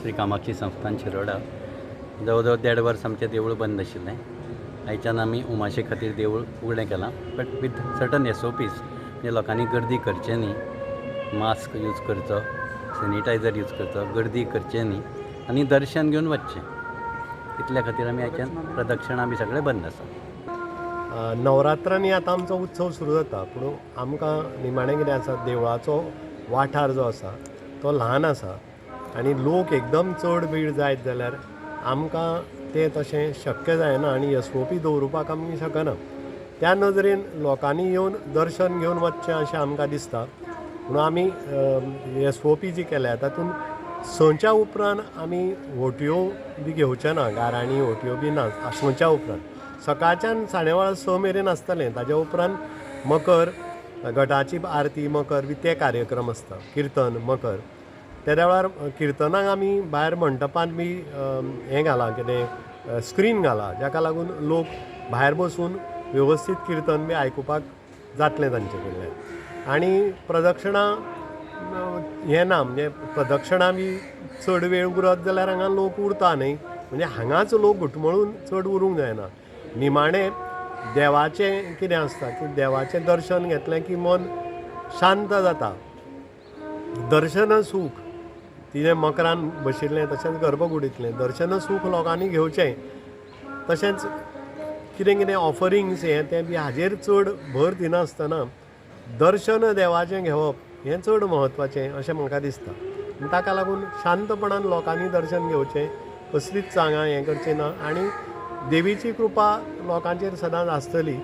श्री कामाक्षी संस्थान शिरोडा जवळ जवळ 1.5 वर्स आमचें देवूळ बंद आशिल्लें. आयच्यान आमी उमाशे खातीर देवूळ उगडें केलां, बट विथ सर्टन SOPs. म्हणजे लोकांनी गर्दी करचे न्ही, मास्क यूज करचो, सॅनिटायझर यूज करचो, गर्दी करचे न्ही आनी दर्शन घेवन वचचें. इतल्या खातीर आमी आयच्यान प्रदक्षिणां बी सगळें बंद आसा. नवरात्रांनी आतां आमचो उत्सव सुरू जाता, पूण आमकां निमाणें कितें आसा, देवळाचो वाठार जो आसा तो ल्हान आसा आनी लोक एकदम चड बीड जायत जाल्यार आमकां तें तशें शक्य जायना आनी SOP दवरुपाक आमी शकना. त्या नदरेन लोकांनी येवन दर्शन घेवन वचचें अशें आमकां दिसता. म्हणून आमी SOP जी केल्या तातूंत 6च्या उपरांत आमी होटयो बी घेवचे ना, गाराणी होटयो बी ना 6च्या उपरांत. सकाळच्यान 6:15 मेरेन आसतलें. ताज्या उपरांत मकर, घटाची आरती, मकर बी ते कार्यक्रम आसता, किर्तन, मकर. त्या वेळार किर्तनाक आमी भायर मंडपांत बी हें घाला, कितें स्क्रीन घाला, जाका लागून लोक भायर बसून वेवस्थीत किर्तन बी आयकुपाक जातलें तांचे कडल्यान. आनी प्रदक्षिणां हें ना, म्हणजे प्रदक्षिणां बी चड वेळ उरत जाल्यार हांगा लोक उरता न्ही, म्हणजे हांगाच लोक घुटमळून चड उरूंक जायना. निमाणें देवाचें कितें आसता की देवाचें दर्शन घेतलें की मन शांत जाता. दर्शन सूख तिजें मकरान बशिल्लें तशेंच गर्भकुडींतलें दर्शन सूख लोकांनी घेवचें. तशेंच कितें कितें ऑफरिंग्स हें तें बी हाजेर चड भर दिनासतना दर्शन देवाचें घेवप हें चड म्हत्वाचें अशें म्हाका दिसता. ताका लागून शांतपणान लोकांनी दर्शन घेवचें, कसलीच चांगां हें करचें ना आनी देवीची कृपा लोकांचेर सदांच आसतली.